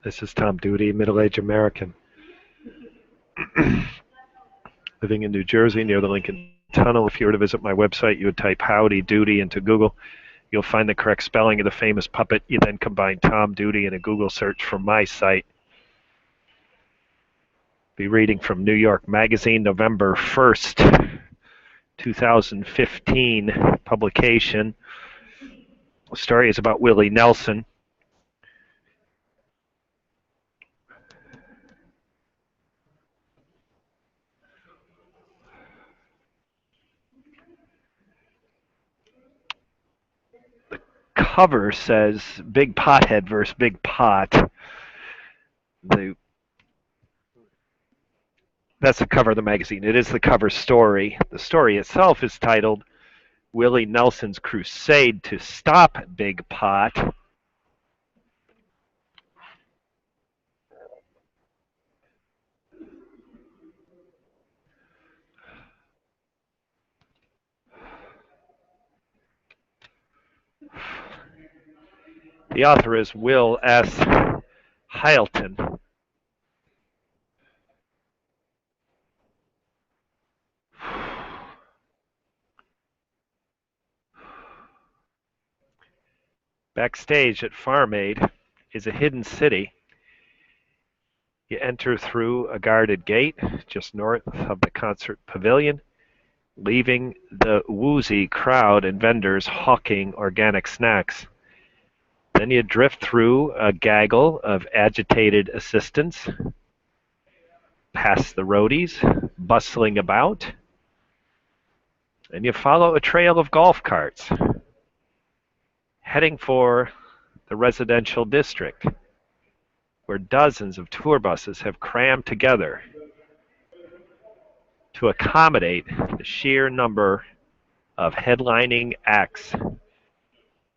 This is Tom Duty, middle-aged American. Living in New Jersey near the Lincoln Tunnel. If you were to visit my website, you would type Howdy Doody into Google. You'll find the correct spelling of the famous puppet. You then combine Tom Duty in a Google search from my site. Be reading from New York Magazine, November 1st, 2015 publication. The story is about Willie Nelson. Cover says Big Pothead versus Big Pot. That's the cover of the magazine. It is the cover story. The story itself is titled Willie Nelson's Crusade to Stop Big Pot. The author is Wil S Hylton. Backstage at Pharma is a hidden city. You enter through a guarded gate just north of the concert pavilion, leaving the woozy crowd and vendors hawking organic snacks. Then you drift through a gaggle of agitated assistants, past the roadies, bustling about, and you follow a trail of golf carts, heading for the residential district, where dozens of tour buses have crammed together to accommodate the sheer number of headlining acts,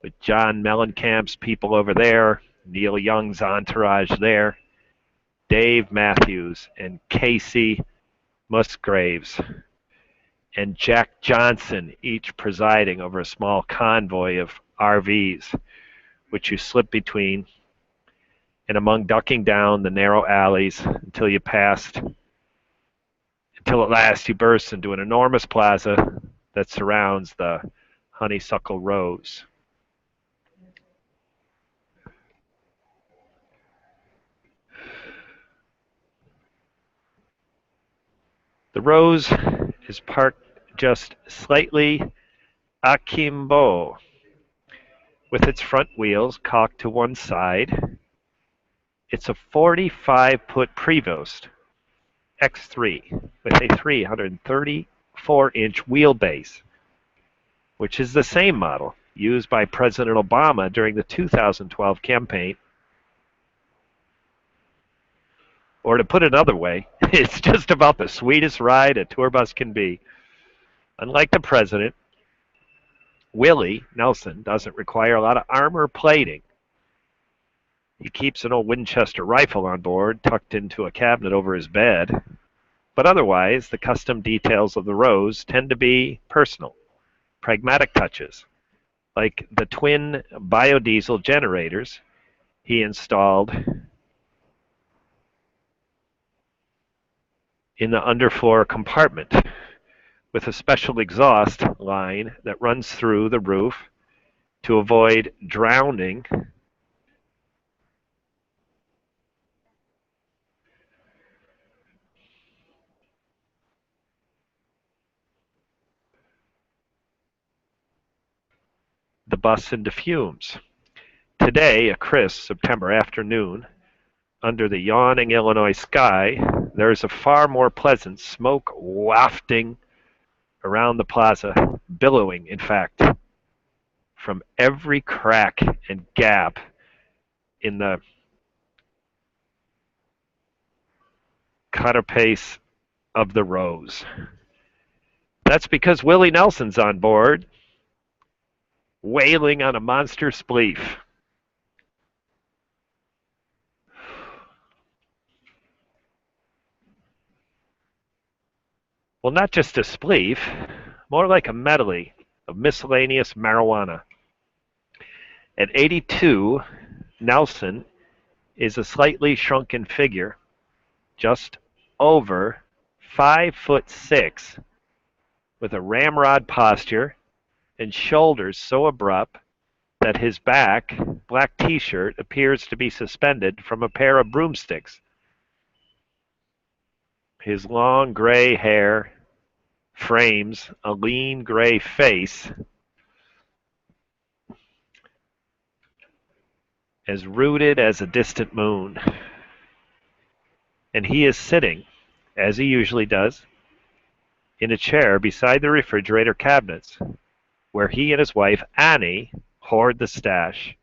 with John Mellencamp's people over there, Neil Young's entourage there, Dave Matthews and Kacey Musgraves, and Jack Johnson, each presiding over a small convoy of RVs, which you slip between and among, ducking down the narrow alleys until at last you burst into an enormous plaza that surrounds the Honeysuckle Rose. The Rose is parked just slightly akimbo, with its front wheels cocked to one side. It's a 45-foot Prevost X3 with a 334-inch wheelbase, which is the same model used by President Obama during the 2012 campaign. Or to put it another way, it's just about the sweetest ride a tour bus can be. Unlike the president, Willie Nelson doesn't require a lot of armor plating. He keeps an old Winchester rifle on board, tucked into a cabinet over his bed. But otherwise, the custom details of the Rose tend to be personal, pragmatic touches, like the twin biodiesel generators he installed in the underfloor compartment, with a special exhaust line that runs through the roof to avoid drowning the bus into fumes. Today, a crisp September afternoon, under the yawning Illinois sky, there is a far more pleasant smoke wafting around the plaza, billowing, in fact, from every crack and gap in the carapace of the Rose. That's because Willie Nelson's on board, wailing on a monster spleef. Well, not just a spleef, more like a medley of miscellaneous marijuana. At 82, Nelson is a slightly shrunken figure, just over 5'6", with a ramrod posture and shoulders so abrupt that his black t-shirt appears to be suspended from a pair of broomsticks. His long gray hair frames a lean gray face as rooted as a distant moon. And he is sitting, as he usually does, in a chair beside the refrigerator cabinets, where he and his wife, Annie, hoard the stash.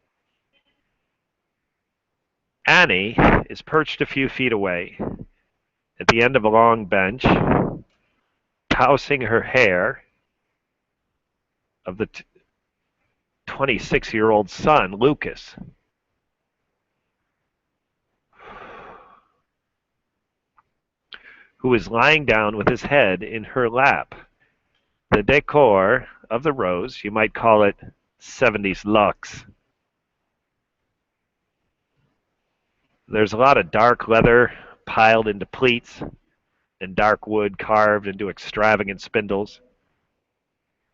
Annie is perched a few feet away, at the end of a long bench, tousing her hair of the 26-year-old son, Lucas. Who is lying down with his head in her lap. The decor of the Rose, you might call it 70s luxe. There's a lot of dark leather piled into pleats and dark wood carved into extravagant spindles.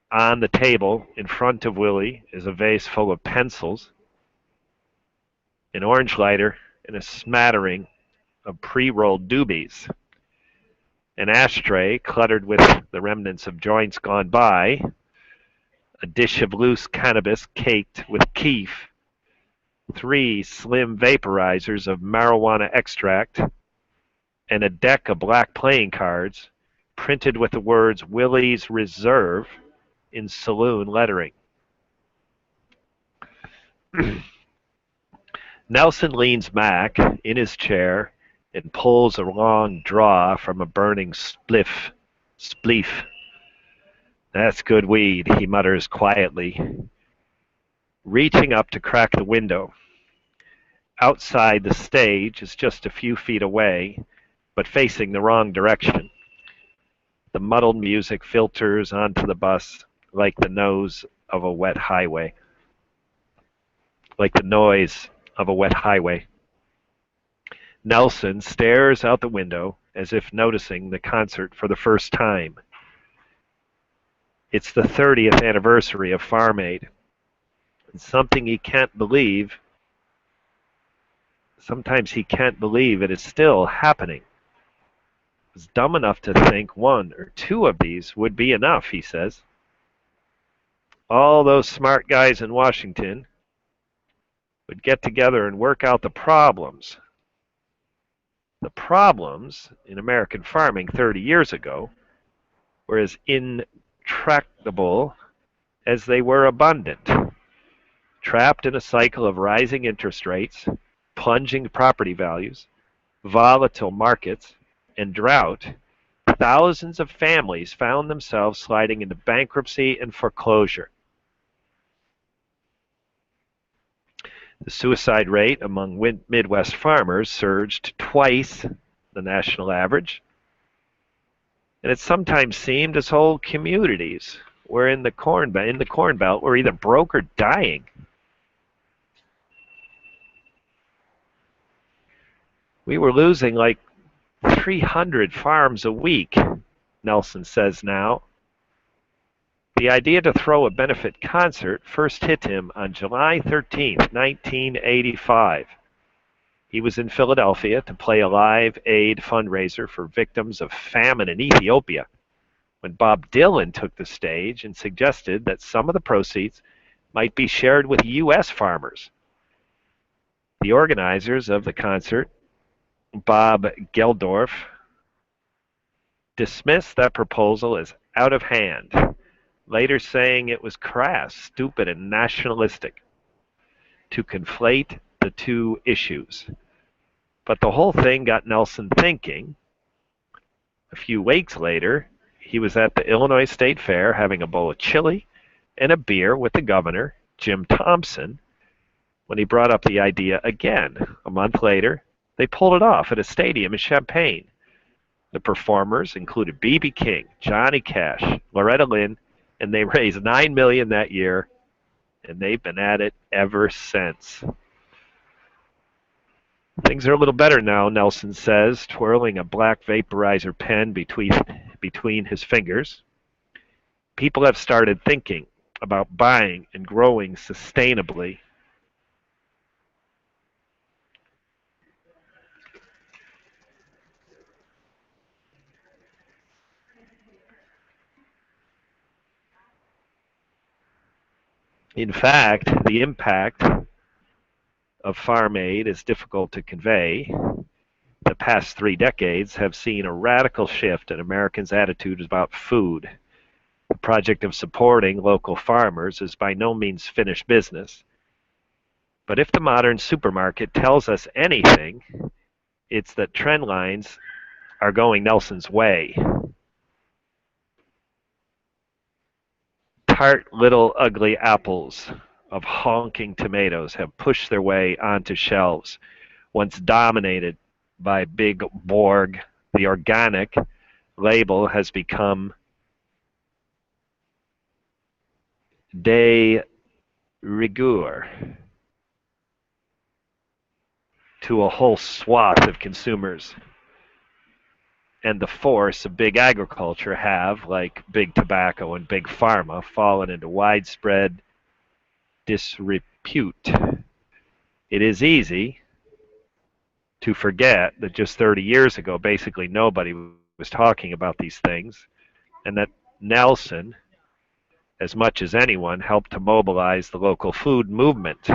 On the table in front of Willie is a vase full of pencils, an orange lighter, and a smattering of pre-rolled doobies. An ashtray cluttered with the remnants of joints gone by, a dish of loose cannabis caked with keef, 3 slim vaporizers of marijuana extract, and a deck of black playing cards printed with the words Willie's Reserve in saloon lettering. Nelson leans back in his chair and pulls a long draw from a burning spleef. That's good weed, he mutters quietly, reaching up to crack the window. Outside, the stage is just a few feet away, but facing the wrong direction. The muddled music filters onto the bus like the nose of a wet highway. Like the noise of a wet highway. Nelson stares out the window as if noticing the concert for the first time. It's the 30th anniversary of Farm Aid. And sometimes he can't believe it is still happening. I was dumb enough to think 1 or 2 of these would be enough, he says. All those smart guys in Washington would get together and work out the problems. The problems in American farming 30 years ago were as intractable as they were abundant. Trapped in a cycle of rising interest rates, plunging property values, volatile markets, and drought, thousands of families found themselves sliding into bankruptcy and foreclosure. The suicide rate among Midwest farmers surged twice the national average, and it sometimes seemed as whole communities were in the corn belt were either broke or dying. We were losing like 300 farms a week, Nelson says now. The idea to throw a benefit concert first hit him on July 13, 1985. He was in Philadelphia to play a Live Aid fundraiser for victims of famine in Ethiopia when Bob Dylan took the stage and suggested that some of the proceeds might be shared with U.S. farmers. The organizers of the concert, Bob Geldof, dismissed that proposal as out of hand, later saying it was crass, stupid, and nationalistic to conflate the two issues. But the whole thing got Nelson thinking. A few weeks later, he was at the Illinois State Fair having a bowl of chili and a beer with the governor, Jim Thompson, when he brought up the idea again. A month later, they pulled it off at a stadium in Champaign. The performers included B.B. King, Johnny Cash, Loretta Lynn, and they raised $9 million that year, and they've been at it ever since. Things are a little better now, Nelson says, twirling a black vaporizer pen between his fingers. People have started thinking about buying and growing sustainably. In fact, the impact of farm aid is difficult to convey. The past 3 decades have seen a radical shift in Americans' attitudes about food. The project of supporting local farmers is by no means finished business. But if the modern supermarket tells us anything, it's that trend lines are going Nelson's way. Tart little ugly apples of honking tomatoes have pushed their way onto shelves, once dominated by Big Borg. The organic label has become de rigueur to a whole swath of consumers. And the force of big agriculture have, like big tobacco and big pharma, fallen into widespread disrepute. It is easy to forget that just 30 years ago, basically nobody was talking about these things, and that Nelson, as much as anyone, helped to mobilize the local food movement.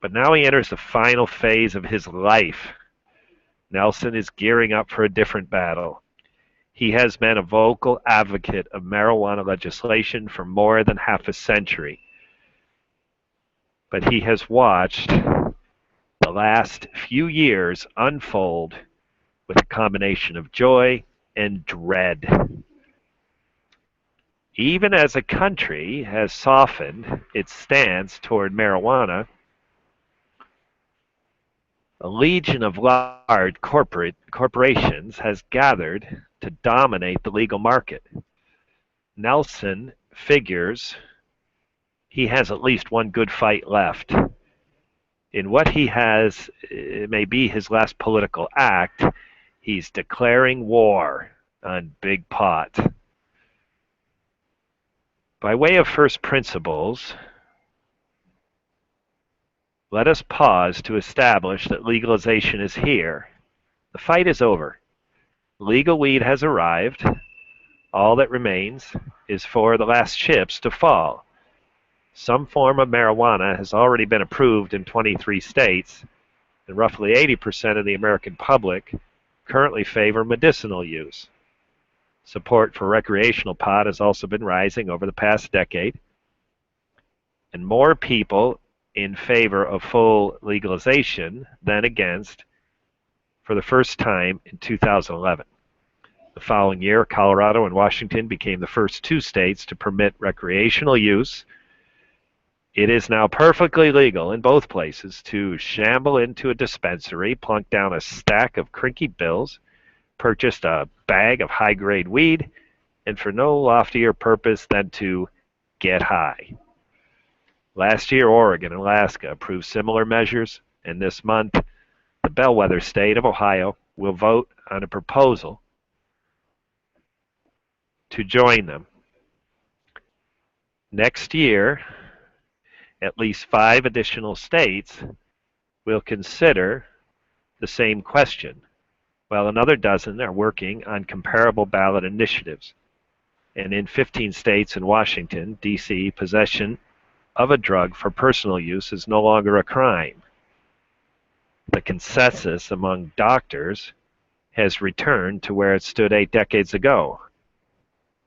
But now he enters the final phase of his life. Nelson is gearing up for a different battle. He has been a vocal advocate of marijuana legislation for more than half a century. But he has watched the last few years unfold with a combination of joy and dread. Even as a country has softened its stance toward marijuana, a legion of large corporations has gathered to dominate the legal market. Nelson figures he has at least one good fight left. In what he has, it may be his last political act, he's declaring war on Big Pot. By way of first principles, let us pause to establish that legalization is here. The fight is over. Legal weed has arrived. All that remains is for the last chips to fall. Some form of marijuana has already been approved in 23 states, and roughly 80% of the American public currently favor medicinal use. Support for recreational pot has also been rising over the past decade, and more people in favor of full legalization than against for the first time in 2011. The following year, Colorado and Washington became the first 2 states to permit recreational use. It is now perfectly legal in both places to shamble into a dispensary, plunk down a stack of crinky bills, purchase a bag of high-grade weed, and for no loftier purpose than to get high. Last year, Oregon and Alaska approved similar measures, and this month, the bellwether state of Ohio will vote on a proposal to join them. Next year, at least 5 additional states will consider the same question, while another dozen are working on comparable ballot initiatives. And in 15 states and Washington, D.C., possession of a drug for personal use is no longer a crime. The consensus among doctors has returned to where it stood 8 decades ago,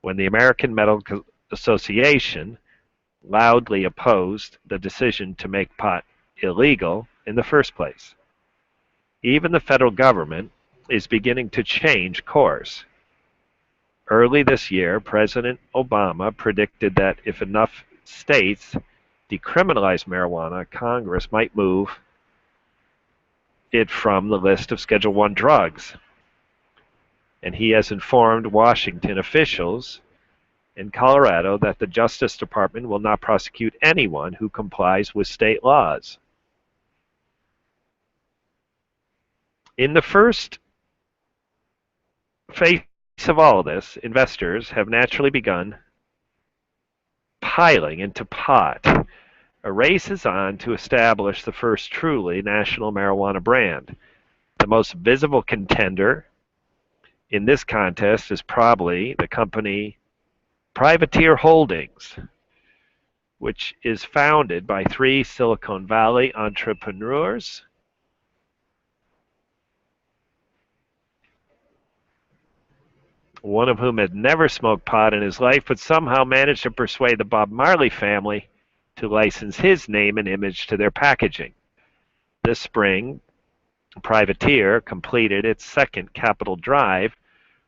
when the American Medical Association loudly opposed the decision to make pot illegal in the first place. Even the federal government is beginning to change course. Early this year, President Obama predicted that if enough states decriminalize marijuana, Congress might move it from the list of Schedule I drugs. And he has informed Washington officials in Colorado that the Justice Department will not prosecute anyone who complies with state laws. In the first phase of all of this, investors have naturally begun piling into pot. A race is on to establish the first truly national marijuana brand. The most visible contender in this contest is probably the company Privateer Holdings, which is founded by three Silicon Valley entrepreneurs. One of whom had never smoked pot in his life, but somehow managed to persuade the Bob Marley family to license his name and image to their packaging. This spring, Privateer completed its second capital drive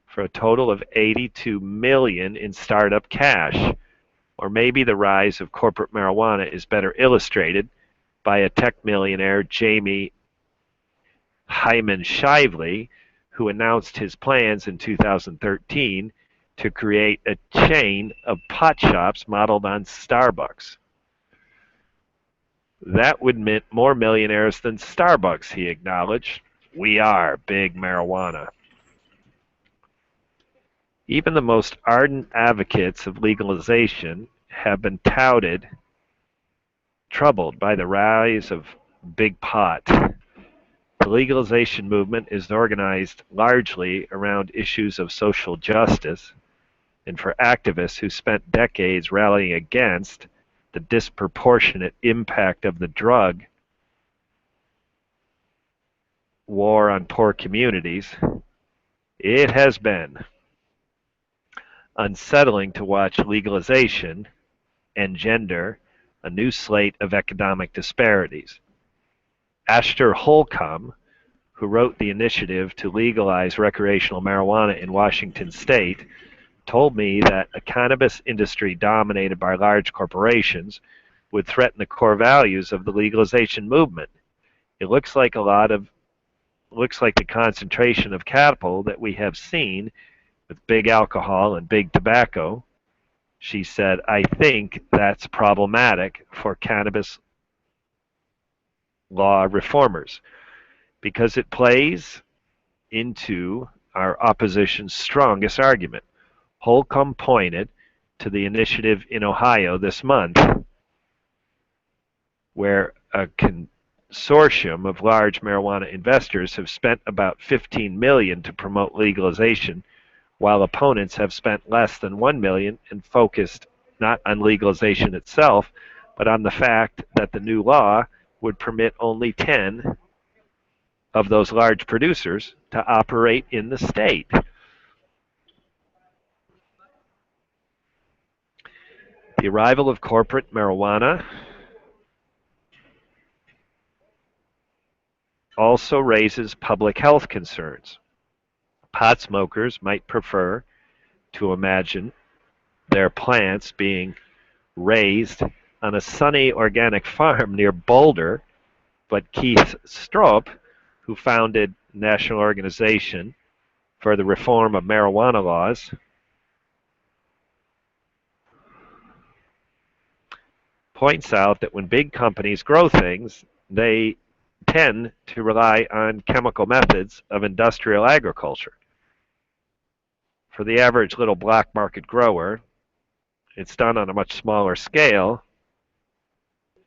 for a total of $82 million in startup cash. Or maybe the rise of corporate marijuana is better illustrated by a tech millionaire, Jamie Hyman Shively, who announced his plans in 2013 to create a chain of pot shops modeled on Starbucks. That would mint more millionaires than Starbucks, he acknowledged. We are big marijuana. Even the most ardent advocates of legalization have been troubled by the rise of big pot. The legalization movement is organized largely around issues of social justice and for activists who spent decades rallying against the disproportionate impact of the drug war on poor communities. It has been unsettling to watch legalization engender a new slate of economic disparities. Alison Holcomb, who wrote the initiative to legalize recreational marijuana in Washington state, told me that a cannabis industry dominated by large corporations would threaten the core values of the legalization movement. It looks like the concentration of capital that we have seen with big alcohol and big tobacco. She said, I think that's problematic for cannabis law reformers because it plays into our opposition's strongest argument. Holcomb pointed to the initiative in Ohio this month where a consortium of large marijuana investors have spent about $15 million to promote legalization, while opponents have spent less than $1 million and focused not on legalization itself, but on the fact that the new law would permit only 10 of those large producers to operate in the state. The arrival of corporate marijuana also raises public health concerns. Pot smokers might prefer to imagine their plants being raised on a sunny organic farm near Boulder, but Keith Stopl, who founded National Organization for the Reform of Marijuana Laws, points out that when big companies grow things, they tend to rely on chemical methods of industrial agriculture. For the average little black market grower, it's done on a much smaller scale,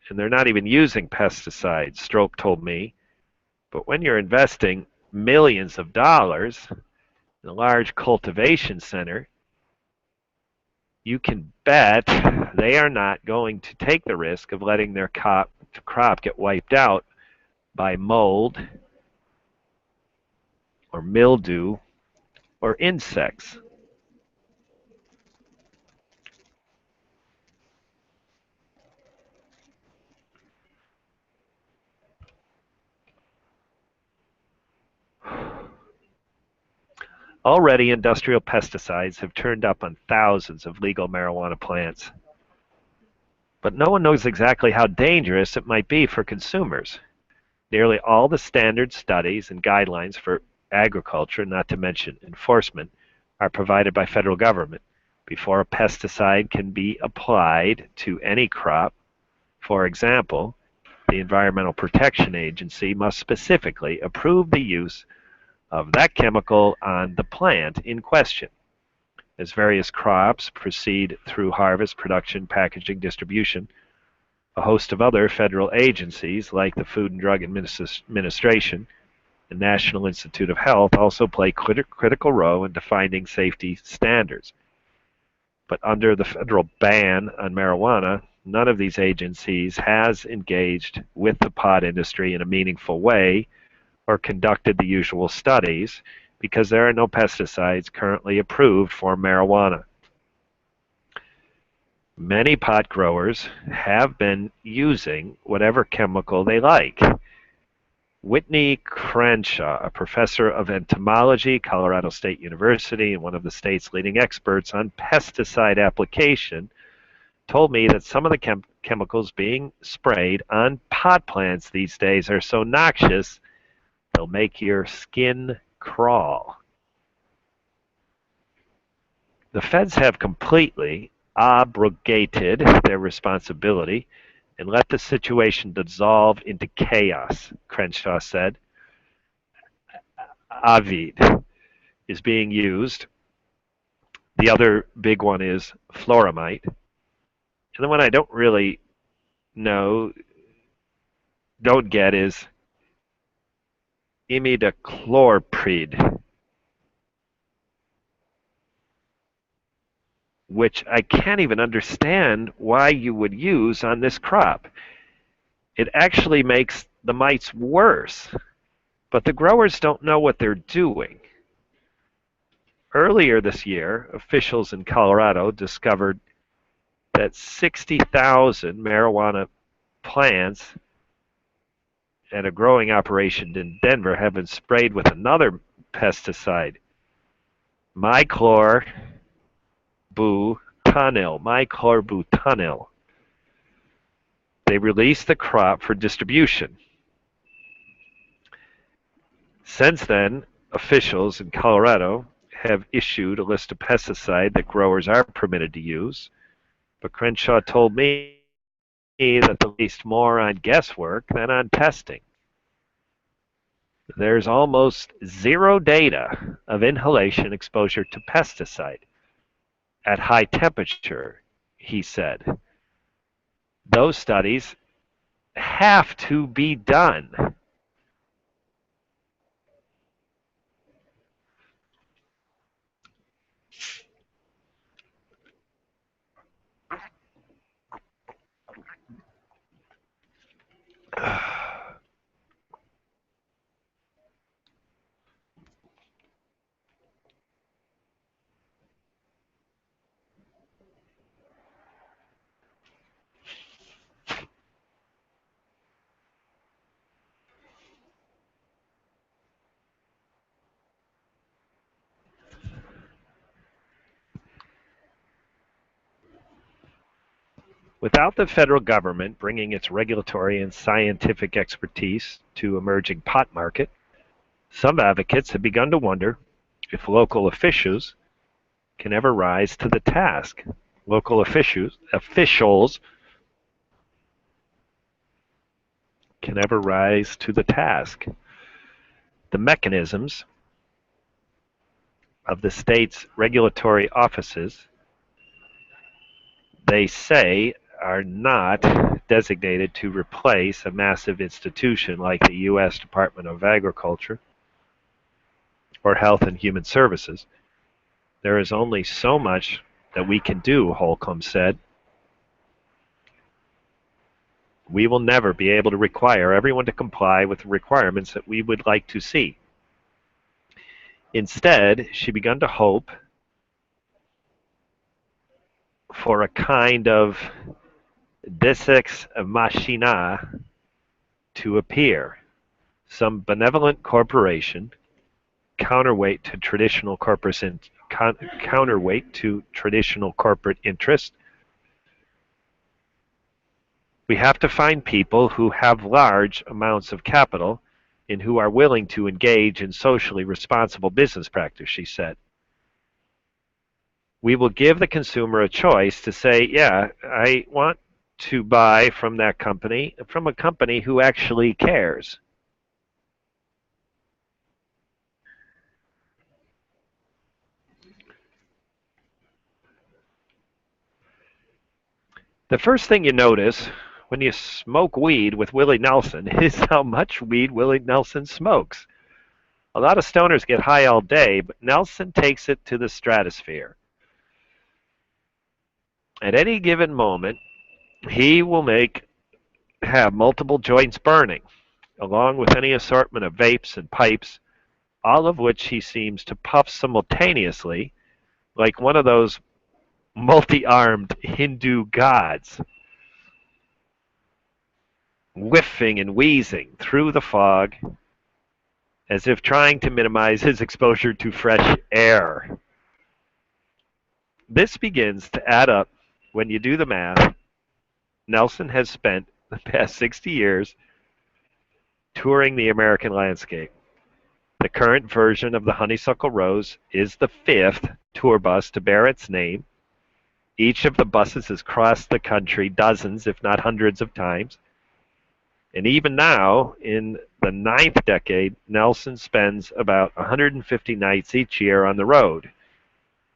and they're not even using pesticides, Stopl told me. But when you're investing millions of dollars in a large cultivation center, you can bet they are not going to take the risk of letting their crop get wiped out by mold or mildew or insects. Already, industrial pesticides have turned up on thousands of legal marijuana plants. But no one knows exactly how dangerous it might be for consumers. Nearly all the standard studies and guidelines for agriculture, not to mention enforcement, are provided by federal government. Before a pesticide can be applied to any crop, for example, the Environmental Protection Agency must specifically approve the use of that chemical on the plant in question. As various crops proceed through harvest, production, packaging, distribution, a host of other federal agencies like the Food and Drug Administration and National Institute of Health also play critical role in defining safety standards. But under the federal ban on marijuana, none of these agencies has engaged with the pot industry in a meaningful way or conducted the usual studies because there are no pesticides currently approved for marijuana. Many pot growers have been using whatever chemical they like. Whitney Crenshaw, a professor of entomology, Colorado State University, and one of the state's leading experts on pesticide application, told me that some of the chemicals being sprayed on pot plants these days are so noxious they'll make your skin crawl. The feds have completely abrogated their responsibility and let the situation dissolve into chaos, Crenshaw said. Avid is being used. The other big one is fluoramide. And the one I don't really know, don't get is imidacloprid, which I can't even understand why you would use on this crop. It actually makes the mites worse, but the growers don't know what they're doing. Earlier this year, officials in Colorado discovered that 60,000 marijuana plants at a growing operation in Denver have been sprayed with another pesticide, miclorbutanil. They released the crop for distribution. Since then, officials in Colorado have issued a list of pesticides that growers are permitted to use, but Crenshaw told me that they're based more on guesswork than on testing. There's almost zero data of inhalation exposure to pesticide at high temperature, he said. Those studies have to be done. Without the federal government bringing its regulatory and scientific expertise to emerging pot market, some advocates have begun to wonder if local officials can ever rise to the task. Local officials can ever rise to the task. The mechanisms of the state's regulatory offices, they say, are not designated to replace a massive institution like the U.S. Department of Agriculture or Health and Human Services. There is only so much that we can do, Holcomb said. We will never be able to require everyone to comply with the requirements that we would like to see. Instead, she began to hope for a kind of deus ex machina to appear, some benevolent corporation counterweight to traditional corporate interest. We have to find people who have large amounts of capital and who are willing to engage in socially responsible business practice, she said. We will give the consumer a choice to say, yeah, I want to buy from that company, from a company who actually cares. The first thing you notice when you smoke weed with Willie Nelson is how much weed Willie Nelson smokes. A lot of stoners get high all day, but Nelson takes it to the stratosphere. At any given moment, he will have multiple joints burning, along with any assortment of vapes and pipes, all of which he seems to puff simultaneously like one of those multi-armed Hindu gods, whiffing and wheezing through the fog as if trying to minimize his exposure to fresh air. This begins to add up when you do the math. Nelson has spent the past 60 years touring the American landscape. The current version of the Honeysuckle Rose is the 5th tour bus to bear its name. Each of the buses has crossed the country dozens, if not hundreds of times. And even now, in the 9th decade, Nelson spends about 150 nights each year on the road.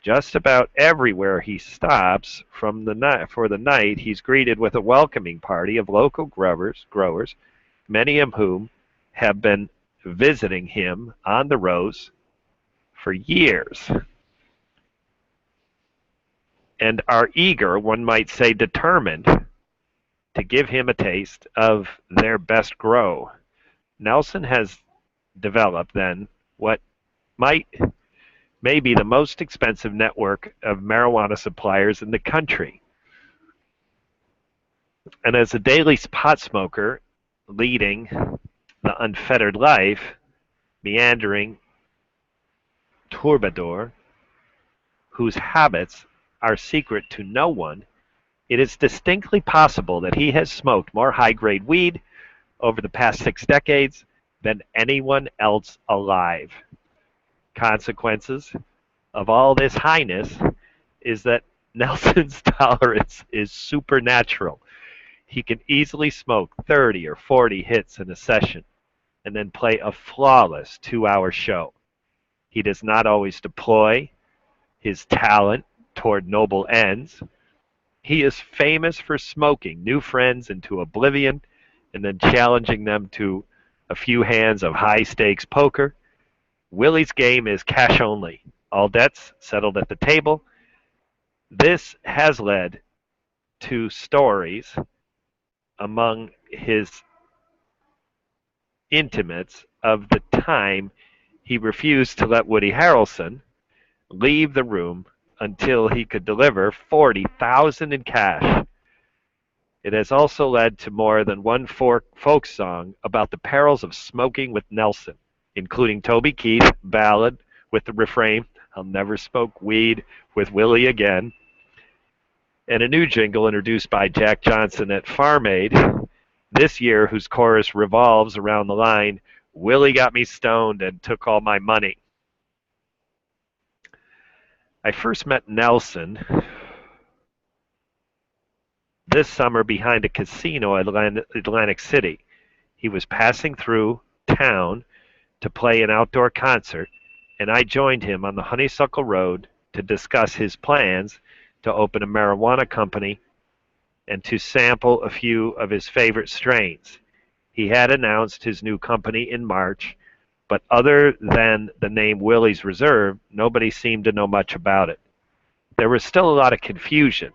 Just about everywhere he stops for the night, he's greeted with a welcoming party of local growers, many of whom have been visiting him on the Rose for years and are eager, one might say determined, to give him a taste of their best grow. Nelson has developed then what may be the most expensive network of marijuana suppliers in the country. And as a daily pot smoker leading the unfettered life, meandering troubadour, whose habits are secret to no one, it is distinctly possible that he has smoked more high-grade weed over the past 6 decades than anyone else alive. Consequences of all this highness is that Nelson's tolerance is supernatural. He can easily smoke 30 or 40 hits in a session and then play a flawless 2-hour show. He does not always deploy his talent toward noble ends. He is famous for smoking new friends into oblivion and then challenging them to a few hands of high-stakes poker. Willie's game is cash only. All debts settled at the table. This has led to stories among his intimates of the time he refused to let Woody Harrelson leave the room until he could deliver $40,000 in cash. It has also led to more than one folk song about the perils of smoking with Nelson, including Toby Keith ballad with the refrain, "I'll never smoke weed with Willie again," and a new jingle introduced by Jack Johnson at Farm Aid this year, whose chorus revolves around the line, "Willie got me stoned and took all my money." I first met Nelson this summer behind a casino at Atlantic City. He was passing through town to play an outdoor concert, and I joined him on the Honeysuckle Road to discuss his plans to open a marijuana company and to sample a few of his favorite strains. He had announced his new company in March, but other than the name Willie's Reserve, nobody seemed to know much about it. There was still a lot of confusion,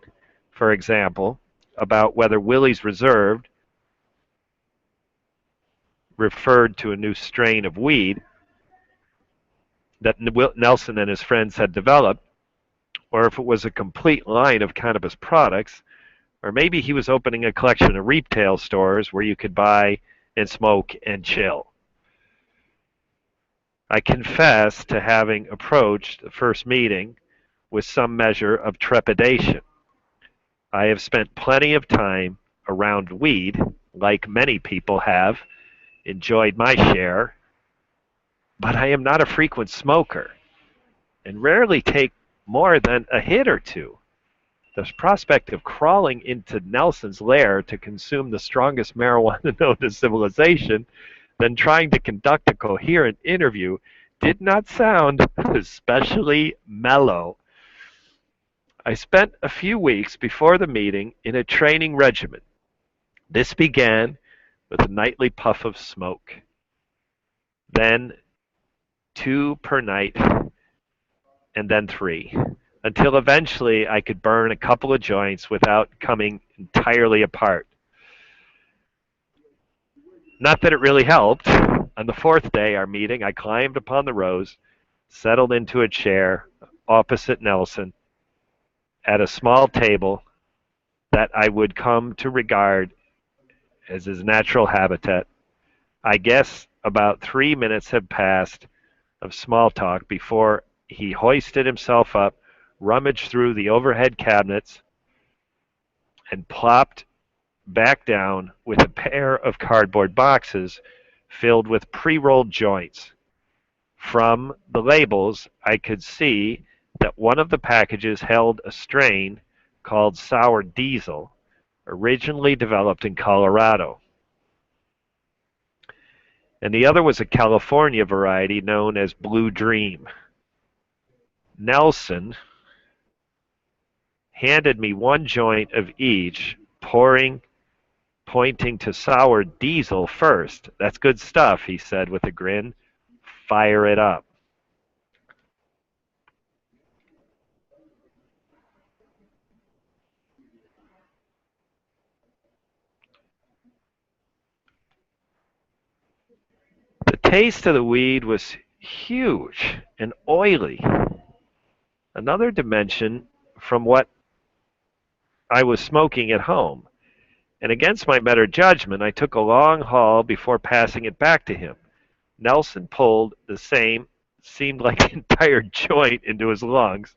for example, about whether Willie's Reserve referred to a new strain of weed that Nelson and his friends had developed, or if it was a complete line of cannabis products, or maybe he was opening a collection of retail stores where you could buy and smoke and chill. I confess to having approached the first meeting with some measure of trepidation. I have spent plenty of time around weed, like many people have, enjoyed my share, but I am not a frequent smoker and rarely take more than a hit or two. The prospect of crawling into Nelson's lair to consume the strongest marijuana known to civilization, then trying to conduct a coherent interview, did not sound especially mellow. I spent a few weeks before the meeting in a training regimen. This began with a nightly puff of smoke, then 2 per night, and then 3, until eventually I could burn a couple of joints without coming entirely apart. Not that it really helped. On the 4th day, our meeting, I climbed upon the rose, settled into a chair opposite Nelson at a small table that I would come to regard as his natural habitat. I guess about 3 minutes had passed of small talk before he hoisted himself up, rummaged through the overhead cabinets, and plopped back down with a pair of cardboard boxes filled with pre-rolled joints. From the labels, I could see that one of the packages held a strain called sour diesel, originally developed in Colorado, and the other was a California variety known as Blue Dream. Nelson handed me 1 joint of each, pointing to sour diesel first. "That's good stuff," he said with a grin. "Fire it up." The taste of the weed was huge and oily, another dimension from what I was smoking at home, and against my better judgment, I took a long haul before passing it back to him. Nelson pulled the same, seemed like an entire joint into his lungs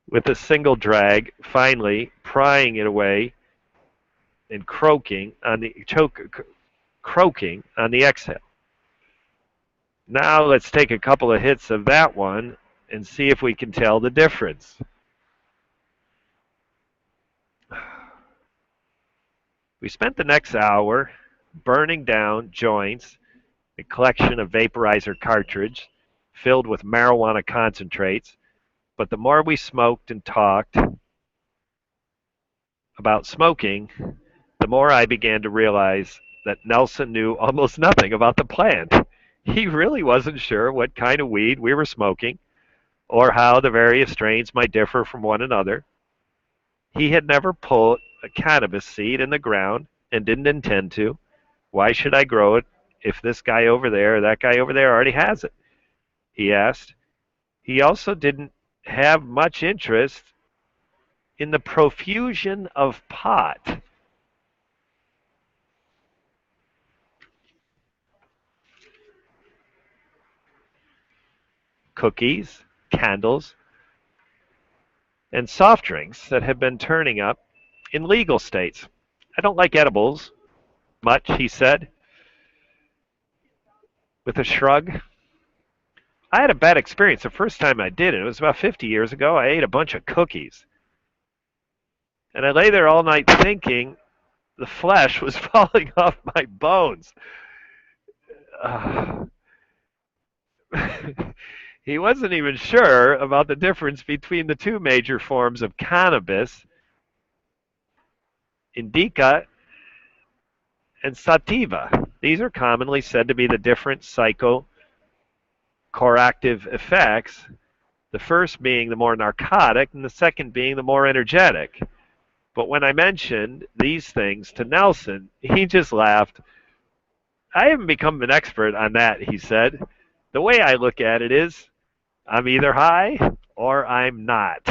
with a single drag, finally prying it away and croaking on the exhale. "Now let's take a couple of hits of that one and see if we can tell the difference." We spent the next hour burning down joints, a collection of vaporizer cartridge filled with marijuana concentrates, but the more we smoked and talked about smoking, the more I began to realize that Nelson knew almost nothing about the plant. He really wasn't sure what kind of weed we were smoking or how the various strains might differ from one another. He had never pulled a cannabis seed in the ground and didn't intend to. "Why should I grow it if this guy over there or that guy over there already has it?" he asked. He also didn't have much interest in the profusion of pot. Cookies, candles, and soft drinks that have been turning up in legal states. "I don't like edibles much," he said with a shrug. "I had a bad experience the first time I did it. It was about 50 years ago. I ate a bunch of cookies. And I lay there all night thinking the flesh was falling off my bones." He wasn't even sure about the difference between the 2 major forms of cannabis, indica and sativa. These are commonly said to be the different psychoactive effects, the first being the more narcotic and the second being the more energetic. But when I mentioned these things to Nelson, he just laughed. "I haven't become an expert on that," he said. "The way I look at it is, I'm either high or I'm not."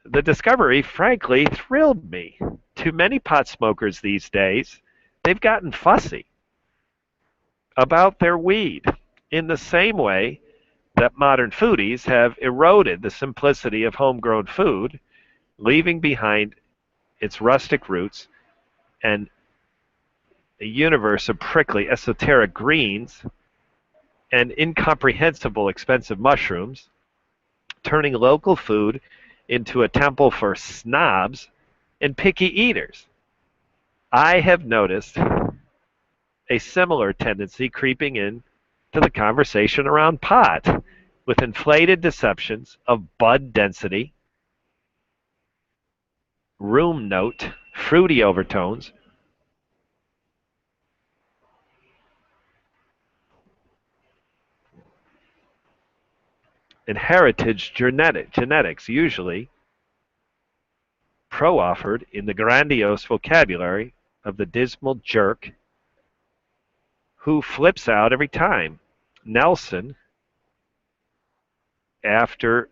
The discovery, frankly, thrilled me. Too many pot smokers these days, they've gotten fussy about their weed in the same way that modern foodies have eroded the simplicity of homegrown food, leaving behind its rustic roots and a universe of prickly esoteric greens and incomprehensible expensive mushrooms, turning local food into a temple for snobs and picky eaters. I have noticed a similar tendency creeping in to the conversation around pot, with inflated deceptions of bud density, room note, fruity overtones, and heritage genetics, usually pro-offered in the grandiose vocabulary of the dismal jerk who flips out every time. Nelson, after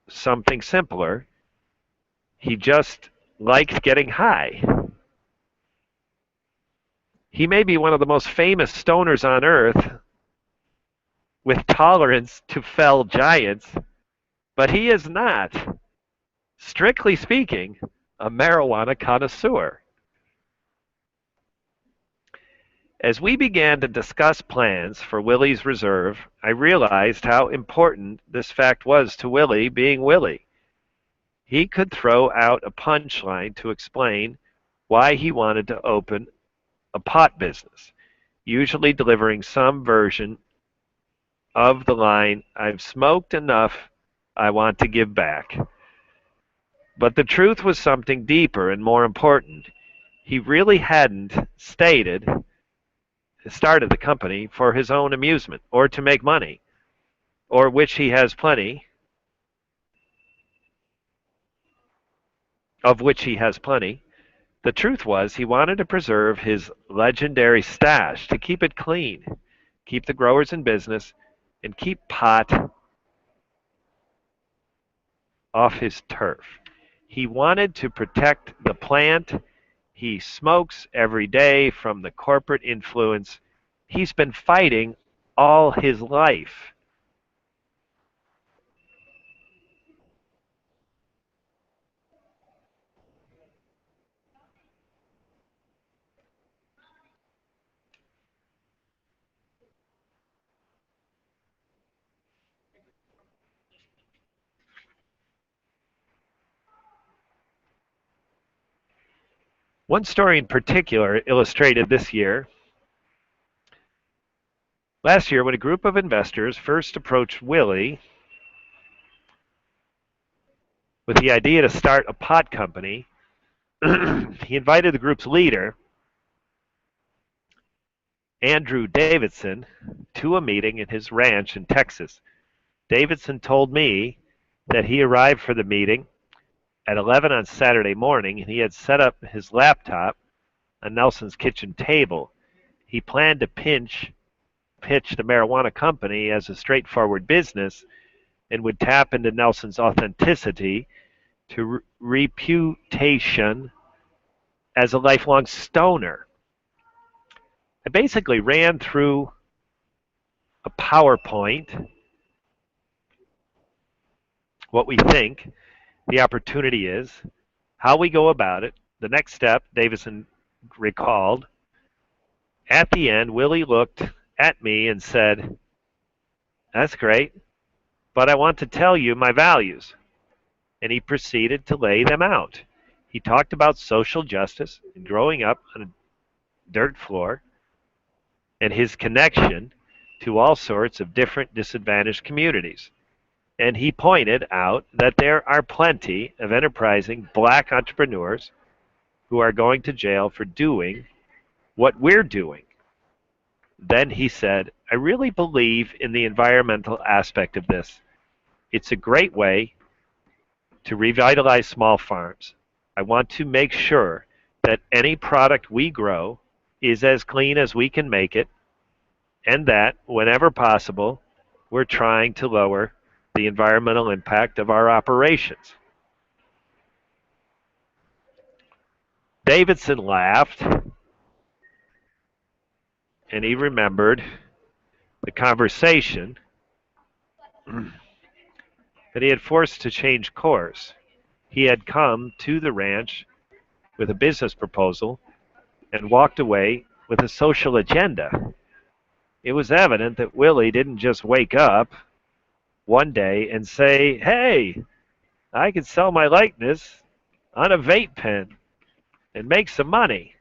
something simpler, he just liked getting high. He may be one of the most famous stoners on earth with tolerance to fell giants, but he is not, strictly speaking, a marijuana connoisseur. As we began to discuss plans for Willie's Reserve, I realized how important this fact was to Willie being Willie. He could throw out a punchline to explain why he wanted to open a pot business, usually delivering some version of the line, "I've smoked enough, I want to give back." But the truth was something deeper and more important. He really hadn't started the company for his own amusement or to make money, or which he has plenty, of which he has plenty. The truth was he wanted to preserve his legendary stash, to keep it clean, keep the growers in business, and keep pot off his turf. He wanted to protect the plant he smokes every day from the corporate influence he's been fighting all his life. One story in particular illustrated this year. Last year, when a group of investors first approached Willie with the idea to start a pot company, he invited the group's leader, Andrew Davidson, to a meeting in his ranch in Texas. Davidson told me that he arrived for the meeting at 11 on Saturday morning, and he had set up his laptop on Nelson's kitchen table. He planned to pitch the marijuana company as a straightforward business and would tap into Nelson's authenticity to reputation as a lifelong stoner. I basically ran through a PowerPoint what we think the opportunity is, how we go about it. The next step, Davison recalled. At the end, Willie looked at me and said, "That's great, but I want to tell you my values." And he proceeded to lay them out. He talked about social justice and growing up on a dirt floor and his connection to all sorts of different disadvantaged communities. And he pointed out that there are plenty of enterprising black entrepreneurs who are going to jail for doing what we're doing. Then he said, "I really believe in the environmental aspect of this. It's a great way to revitalize small farms. I want to make sure that any product we grow is as clean as we can make it, and that, whenever possible, we're trying to lower the environmental impact of our operations." Davidson laughed, and he remembered the conversation that he had forced to change course. He had come to the ranch with a business proposal and walked away with a social agenda. It was evident that Willie didn't just wake up one day and say, "Hey, I could sell my likeness on a vape pen and make some money.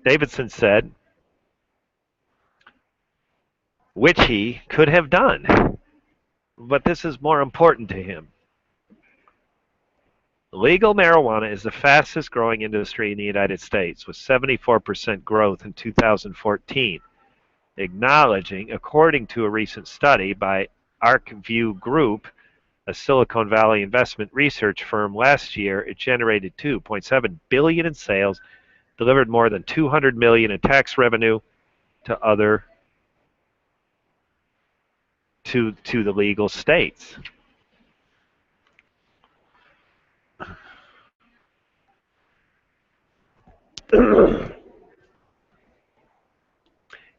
Davidson said, which he could have done. But this is more important to him. Legal marijuana is the fastest growing industry in the United States, with 74% growth in 2014, acknowledging, according to a recent study by ArcView Group, a Silicon Valley investment research firm, last year it generated $2.7 billion in sales, delivered more than $200 million in tax revenue to the legal states.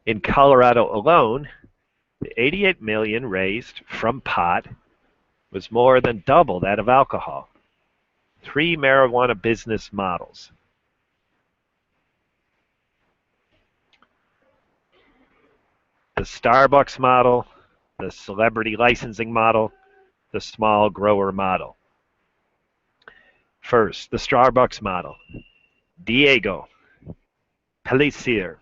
In Colorado alone, the $88 million raised from pot was more than double that of alcohol. 3 marijuana business models. The Starbucks model, the celebrity licensing model, the small grower model. First, the Starbucks model. Diego Pellicer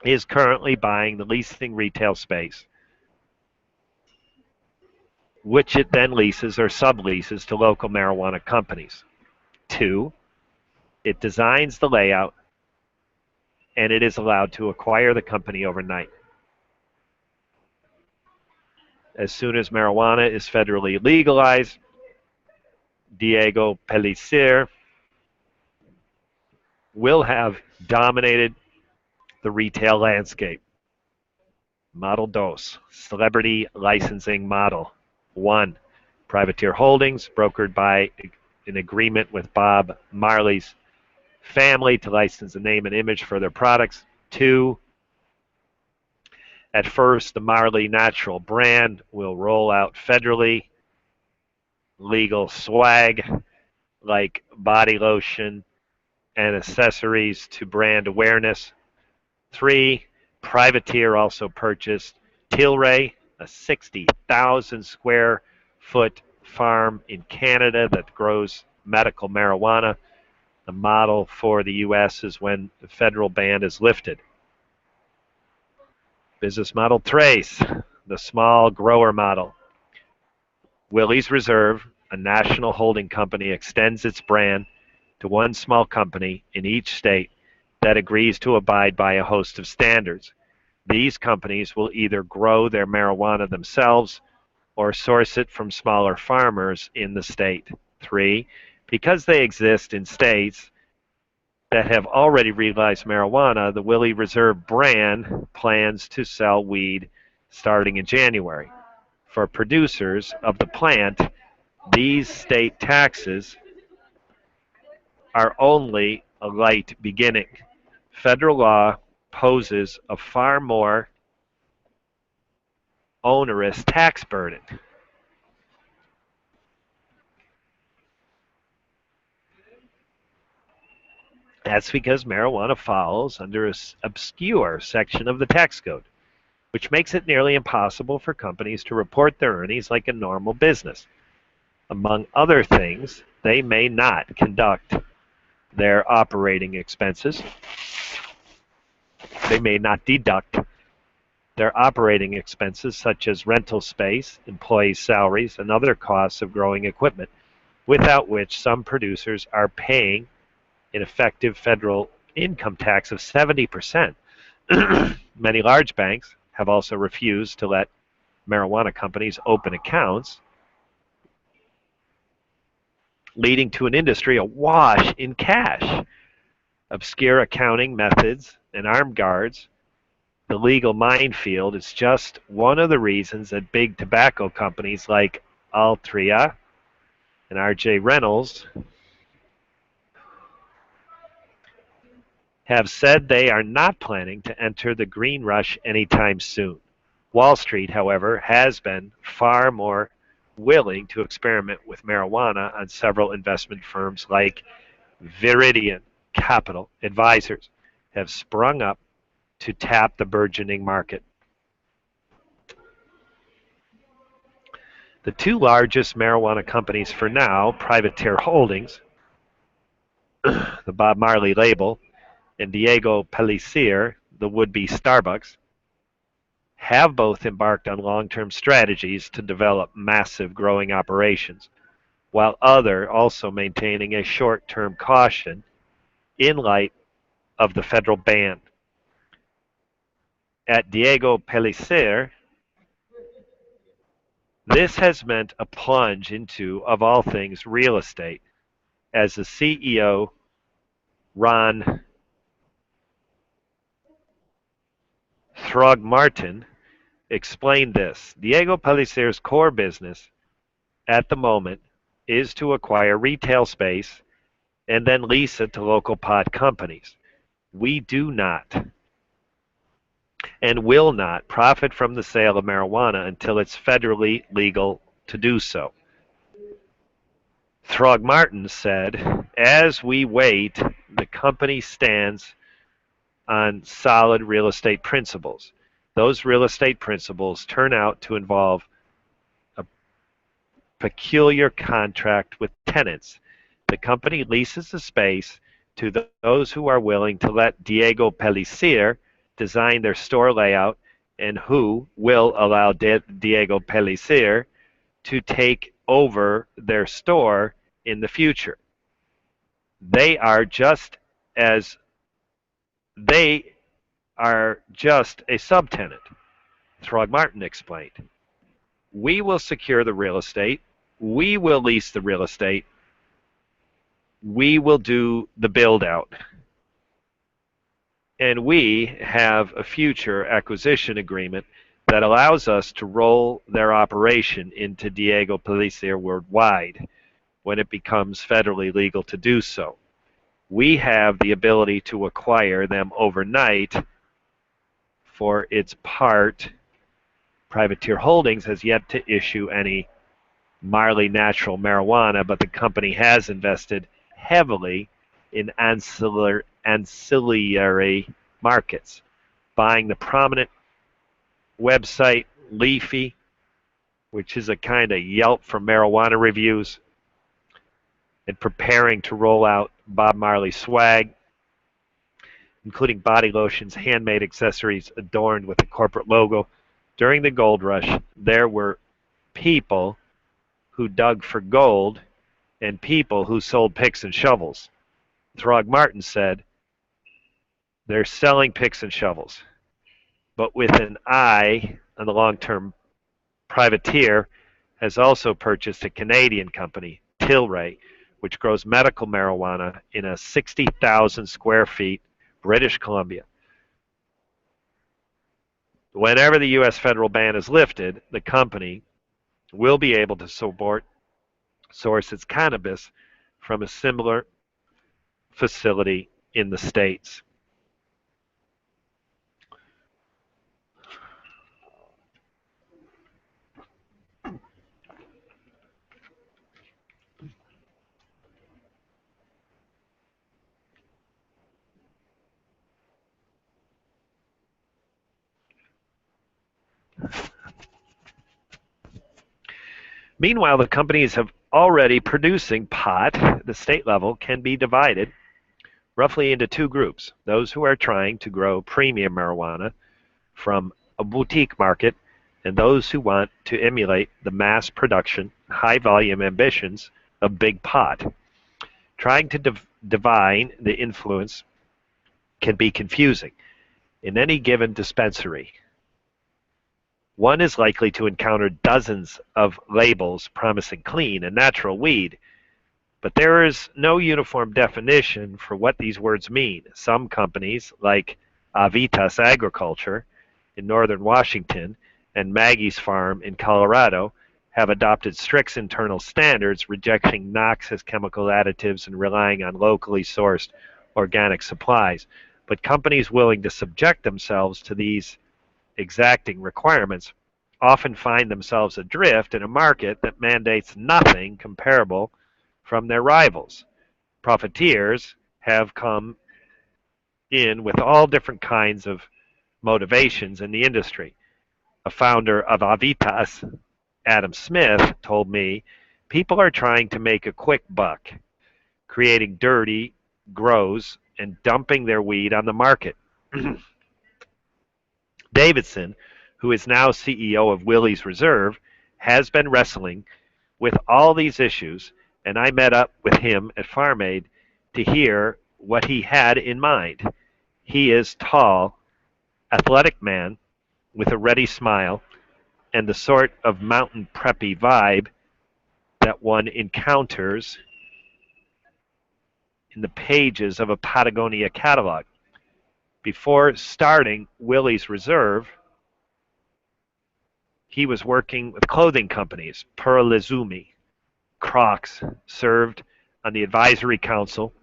is currently buying the leasing retail space, which it then leases or subleases to local marijuana companies. 2, it designs the layout, and it is allowed to acquire the company overnight. As soon as marijuana is federally legalized, Diego Pellicer will have dominated the retail landscape. Model dos, celebrity licensing model. 1, privateer holdings brokered by an agreement with Bob Marley's family to license the name and image for their products. 2, at first, the Marley Natural brand will roll out federally legal swag like body lotion and accessories to brand awareness. 3, privateer also purchased Tilray, a 60,000 square foot farm in Canada that grows medical marijuana. The model for the U.S. is when the federal ban is lifted. Business model Trace, the small grower model. Willie's Reserve, a national holding company, extends its brand to one small company in each state that agrees to abide by a host of standards. These companies will either grow their marijuana themselves or source it from smaller farmers in the state. 3, because they exist in states that have already legalized marijuana, the Willie Reserve brand plans to sell weed starting in January. For producers of the plant, these state taxes are only a light beginning. Federal law poses a far more onerous tax burden. That's because marijuana falls under an obscure section of the tax code, which makes it nearly impossible for companies to report their earnings like a normal business. Among other things, they may not conduct their operating expenses. They may not deduct their operating expenses, such as rental space, employee salaries, and other costs of growing equipment, without which some producers are paying an effective federal income tax of 70%. Many large banks have also refused to let marijuana companies open accounts, leading to an industry awash in cash. Obscure accounting methods and armed guards, the legal minefield is just one of the reasons that big tobacco companies like Altria and R.J. Reynolds have said they are not planning to enter the green rush anytime soon. Wall Street, however, has been far more willing to experiment with marijuana, on several investment firms like Viridian Capital Advisors have sprung up to tap the burgeoning market. The two largest marijuana companies for now, Privateer Holdings, the Bob Marley label, and Diego Pellicer, the would-be Starbucks, have both embarked on long-term strategies to develop massive growing operations, while other also maintaining a short-term caution in light of the federal ban. At Diego Pellicer, this has meant a plunge into, of all things, real estate, as the CEO, Ron Throgmartin, explained this. Diego Pellicer's core business at the moment is to acquire retail space and then lease it to local pot companies. We do not and will not profit from the sale of marijuana until it's federally legal to do so. Throgmartin said, as we wait, the company stands on solid real estate principles. Those real estate principles turn out to involve a peculiar contract with tenants. The company leases the space to those who are willing to let Diego Pellicer design their store layout and who will allow Diego Pellicer to take over their store in the future. They are just a subtenant, Throgmartin explained. We will secure the real estate. We will lease the real estate. We will do the build out. And we have a future acquisition agreement that allows us to roll their operation into Diego Pellicer worldwide when it becomes federally legal to do so. We have the ability to acquire them overnight. For its part, Privateer Holdings has yet to issue any Marley natural marijuana, but the company has invested heavily in ancillary markets, buying the prominent website Leafy, which is a kind of Yelp for marijuana reviews, and preparing to roll out Bob Marley swag, including body lotions, handmade accessories adorned with the corporate logo. During the gold rush, there were people who dug for gold and people who sold picks and shovels. Throgmartin said, they're selling picks and shovels, but with an eye on the long-term. Privateer has also purchased a Canadian company, Tilray, which grows medical marijuana in a 60,000 square feet British Columbia. Whenever the U.S. federal ban is lifted, the company will be able to source its cannabis from a similar facility in the States. Meanwhile, the companies have already producing pot at the state level can be divided roughly into two groups. Those who are trying to grow premium marijuana from a boutique market and those who want to emulate the mass production, high volume ambitions of big pot. Trying to divine the influence can be confusing. In any given dispensary, one is likely to encounter dozens of labels promising clean and natural weed, but there is no uniform definition for what these words mean. Some companies, like Avitas Agriculture in northern Washington and Maggie's Farm in Colorado, have adopted strict internal standards, rejecting noxious chemical additives and relying on locally sourced organic supplies. But companies willing to subject themselves to these exacting requirements often find themselves adrift in a market that mandates nothing comparable from their rivals. Profiteers have come in with all different kinds of motivations in the industry. A founder of Avitas Adam Smith told me people are trying to make a quick buck, creating dirty grows and dumping their weed on the market. Davidson, who is now CEO of Willie's Reserve, has been wrestling with all these issues, and I met up with him at Farm Aid to hear what he had in mind. He is tall, athletic man with a ready smile and the sort of mountain preppy vibe that one encounters in the pages of a Patagonia catalog. Before starting Willie's Reserve, he was working with clothing companies, Per Lezumi, Crocs, served on the advisory council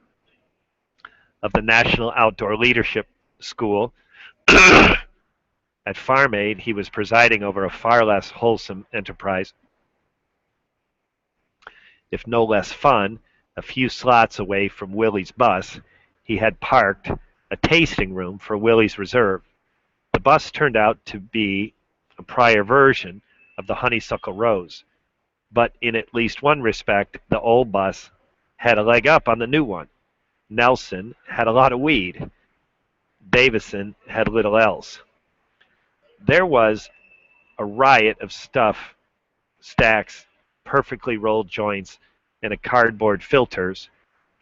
of the National Outdoor Leadership School. At Farm Aid, he was presiding over a far less wholesome enterprise, if no less fun. A few slots away from Willie's bus, he had parked a tasting room for Willie's Reserve. The bus turned out to be a prior version of the Honeysuckle Rose, but in at least one respect, the old bus had a leg up on the new one. Nelson had a lot of weed. Davison had little else. There was a riot of stuff, stacks, perfectly rolled joints, and a cardboard filters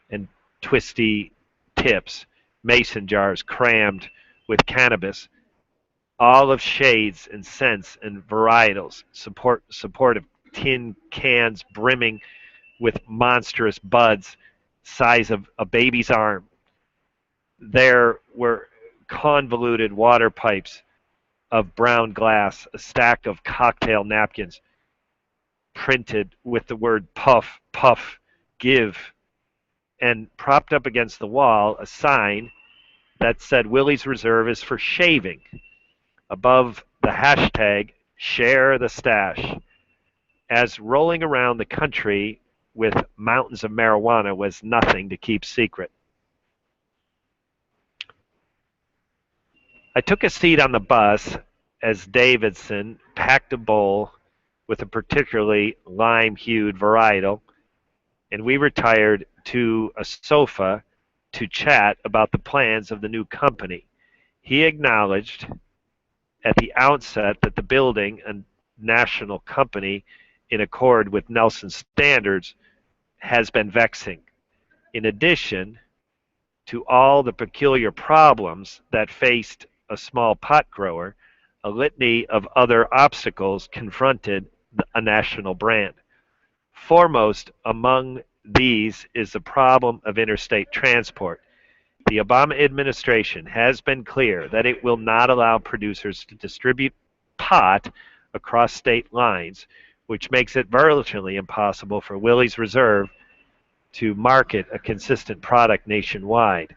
and twisty tips, mason jars crammed with cannabis, all of shades and scents and varietals, supportive tin cans brimming with monstrous buds size of a baby's arm. There were convoluted water pipes of brown glass, a stack of cocktail napkins printed with the word puff, puff, give, and propped up against the wall a sign that said Willie's Reserve is for shaving. Above the hashtag share the stash. As rolling around the country with mountains of marijuana was nothing to keep secret. I took a seat on the bus as Davidson packed a bowl with a particularly lime-hued varietal, and we retired to a sofa to chat about the plans of the new company. He acknowledged at the outset that the building a national company in accord with Nelson's standards has been vexing. In addition to all the peculiar problems that faced a small pot grower, a litany of other obstacles confronted a national brand. Foremost among these is the problem of interstate transport. The Obama administration has been clear that it will not allow producers to distribute pot across state lines, which makes it virtually impossible for Willie's Reserve to market a consistent product nationwide.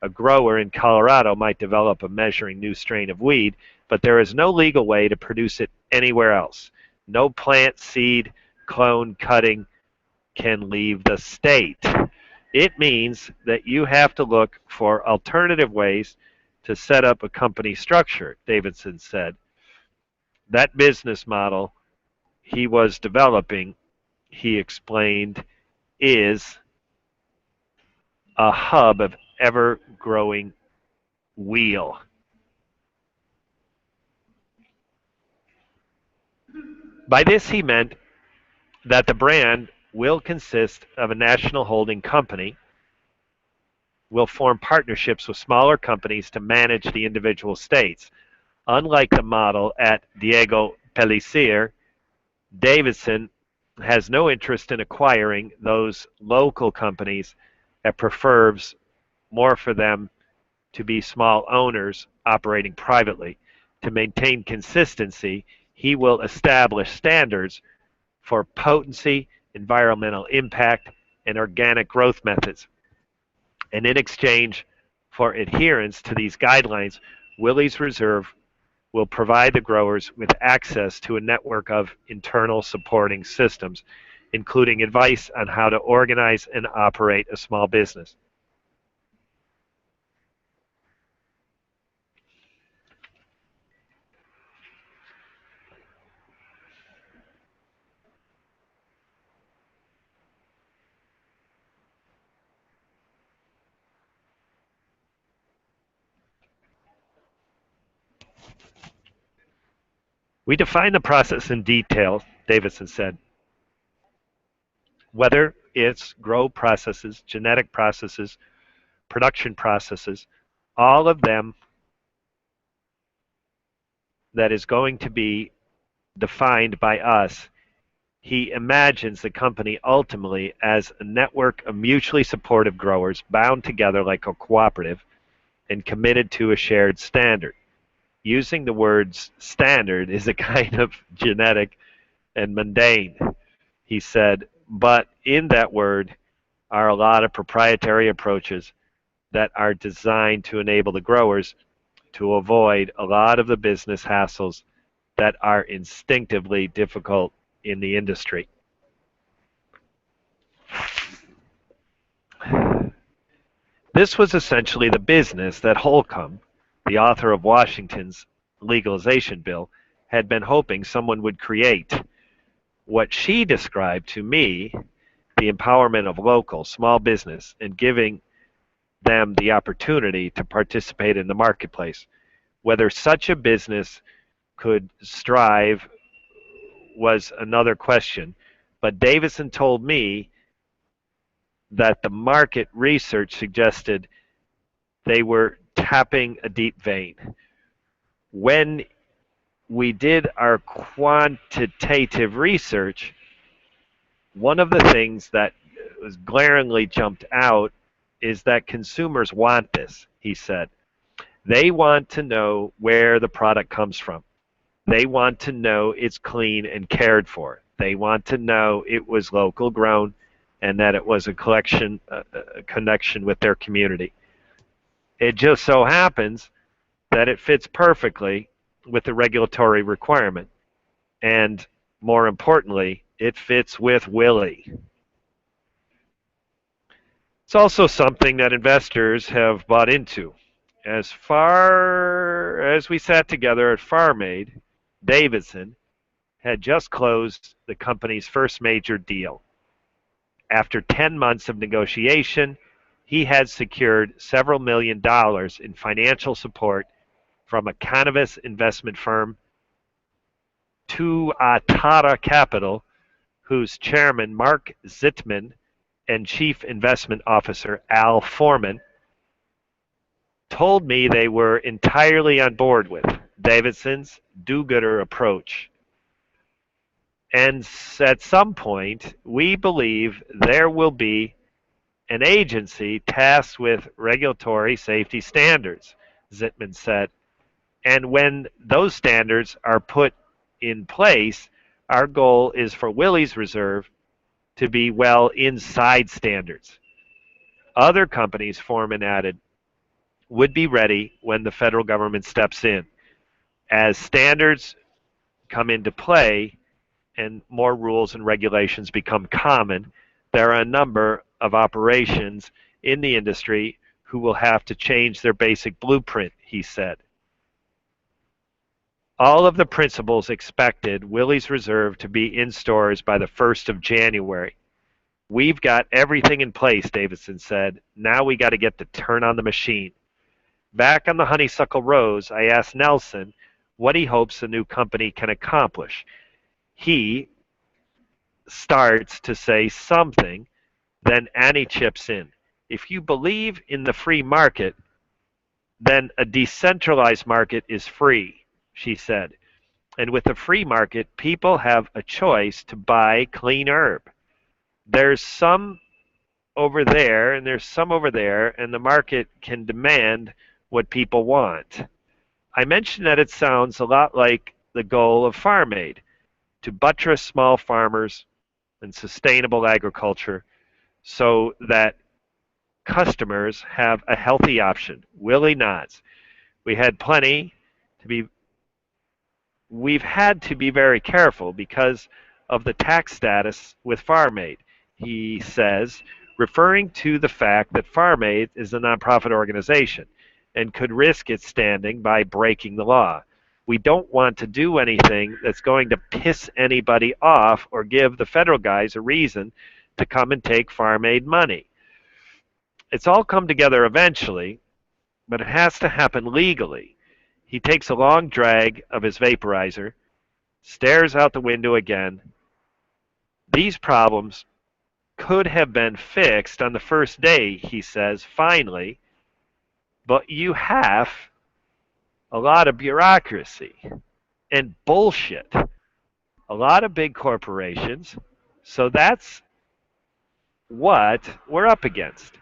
A grower in Colorado might develop a measuring new strain of weed, but there is no legal way to produce it anywhere else. No plant, seed, clone, cutting can leave the state. It means that you have to look for alternative ways to set up a company structure, Davidson said. That business model he was developing, he explained, is a hub of ever-growing wheel. By this he meant that the brand will consist of a national holding company, will form partnerships with smaller companies to manage the individual states. Unlike the model at Diego Pellicer, Davidson has no interest in acquiring those local companies and prefers more for them to be small owners operating privately. To maintain consistency, he will establish standards for potency, environmental impact, and organic growth methods. And in exchange for adherence to these guidelines, Willie's Reserve will provide the growers with access to a network of internal supporting systems, including advice on how to organize and operate a small business. We define the process in detail, Davidson said, whether it's grow processes, genetic processes, production processes, all of them that is going to be defined by us. He imagines the company ultimately as a network of mutually supportive growers bound together like a cooperative and committed to a shared standard. Using the words standard is a kind of genetic and mundane, he said, but in that word are a lot of proprietary approaches that are designed to enable the growers to avoid a lot of the business hassles that are instinctively difficult in the industry. This was essentially the business that Holcomb, the author of Washington's legalization bill, had been hoping someone would create. What she described to me, the empowerment of local small business and giving them the opportunity to participate in the marketplace. Whether such a business could strive was another question, but Davison told me that the market research suggested they were tapping a deep vein. When we did our quantitative research, one of the things that was glaringly jumped out is that consumers want this, he said. They want to know where the product comes from. They want to know it's clean and cared for. They want to know it was local grown and that it was a connection with their community. It just so happens that it fits perfectly with the regulatory requirement. And more importantly, it fits with Willie. It's also something that investors have bought into. As far as we sat together at FarmAid, Davidson had just closed the company's first major deal. After 10 months of negotiation, he had secured several $1 million in financial support from a cannabis investment firm, Tuatara Capital, whose chairman, Mark Zitman, and chief investment officer, Al Foreman, told me they were entirely on board with Davidson's do-gooder approach. And at some point, we believe there will be an agency tasked with regulatory safety standards, Zitman said. And when those standards are put in place, our goal is for Willie's Reserve to be well inside standards. Other companies, Foreman added, would be ready when the federal government steps in. As standards come into play and more rules and regulations become common, there are a number of operations in the industry who will have to change their basic blueprint, he said. All of the principals expected Willie's Reserve to be in stores by the 1st of January. We've got everything in place, Davidson said. Now we got to get to turn on the machine. Back on the Honeysuckle Rose, I asked Nelson what he hopes the new company can accomplish. He starts to say something, then Annie chips in. If you believe in the free market, then a decentralized market is free, she said. And with a free market, people have a choice to buy clean herb. There's some over there, and there's some over there, and the market can demand what people want. I mentioned that it sounds a lot like the goal of FarmAid, to buttress small farmers and sustainable agriculture so that customers have a healthy option. Willie nods. We've had to be very careful because of the tax status with FarmAid, he says, referring to the fact that FarmAid is a nonprofit organization and could risk its standing by breaking the law. We don't want to do anything that's going to piss anybody off or give the federal guys a reason to come and take FarmAid money. It's all come together eventually, but it has to happen legally. He takes a long drag of his vaporizer, stares out the window again. These problems could have been fixed on the first day, he says, finally, but you have a lot of bureaucracy and bullshit, a lot of big corporations. So that's what we're up against.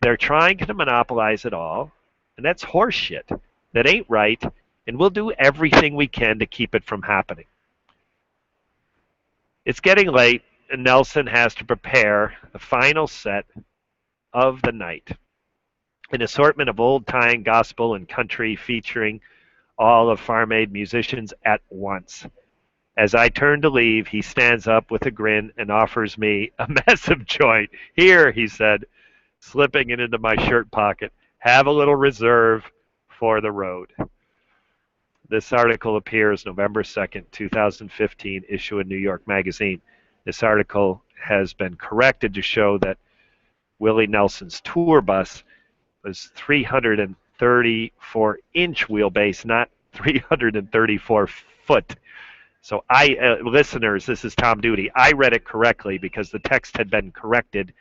They're trying to monopolize it all, and that's horseshit. That ain't right, and we'll do everything we can to keep it from happening. It's getting late, and Nelson has to prepare the final set of the night. An assortment of old-time gospel and country featuring all of Farm Aid musicians at once. As I turn to leave, he stands up with a grin and offers me a massive joint. Here, he said, slipping it into my shirt pocket. Have a little reserve for the road. This article appears November 2nd, 2015, issue of New York Magazine. This article has been corrected to show that Willie Nelson's tour bus was 334-inch wheelbase, not 334 foot. So listeners, this is Tom Duty. I read it correctly because the text had been corrected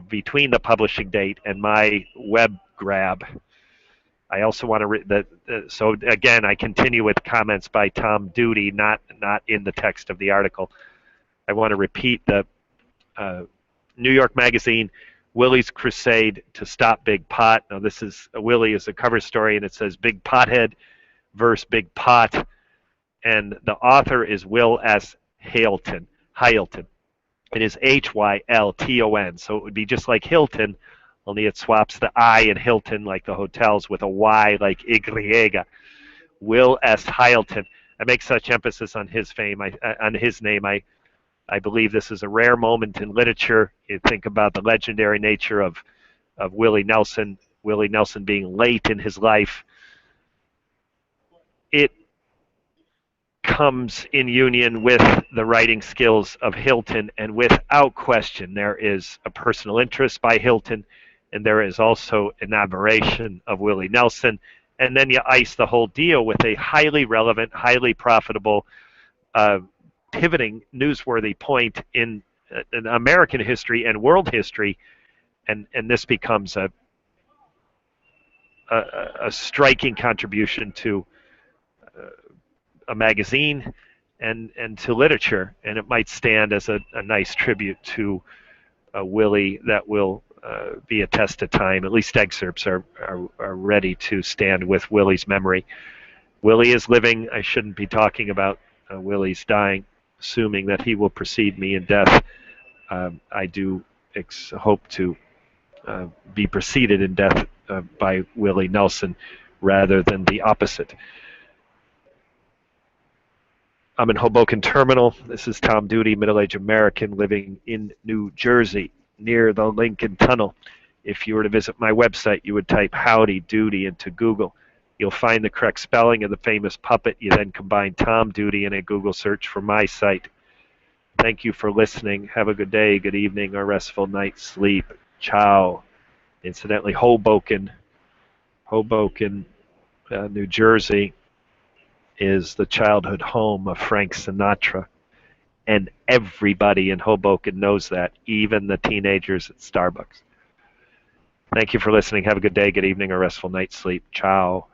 between the publishing date and my web grab. I also want to so again, I continue with comments by Tom Duty, not in the text of the article. I want to repeat the New York Magazine, Willie's Crusade to Stop Big Pot. Now this is Willie is a cover story, and it says Big Pothead versus Big Pot, and the author is Wil S Hylton. It is Hylton, so it would be just like Hilton, only it swaps the I in Hilton, like the hotels, with a Y like Y. Wil S Hylton. I make such emphasis on his fame, on his name. I believe this is a rare moment in literature. You think about the legendary nature of Willie Nelson being late in his life. It comes in union with the writing skills of Hylton, and without question, there is a personal interest by Hylton, and there is also an admiration of Willie Nelson. And then you ice the whole deal with a highly relevant, highly profitable, pivoting, newsworthy point in American history and world history, and this becomes a striking contribution to a magazine and to literature, and it might stand as a nice tribute to Willie that will be a test of time. At least excerpts are ready to stand with Willie's memory. Willie is living. I shouldn't be talking about Willie's dying, assuming that he will precede me in death. I do hope to be preceded in death by Willie Nelson rather than the opposite. I'm in Hoboken Terminal. This is Tom Duty, middle-aged American living in New Jersey, near the Lincoln Tunnel. If you were to visit my website, you would type Howdy Doody into Google. You'll find the correct spelling of the famous puppet. You then combine Tom Duty in a Google search for my site. Thank you for listening. Have a good day, good evening, or restful night's sleep. Ciao. Incidentally, Hoboken, New Jersey, is the childhood home of Frank Sinatra. And everybody in Hoboken knows that, even the teenagers at Starbucks. Thank you for listening. Have a good day, good evening, or restful night's sleep. Ciao.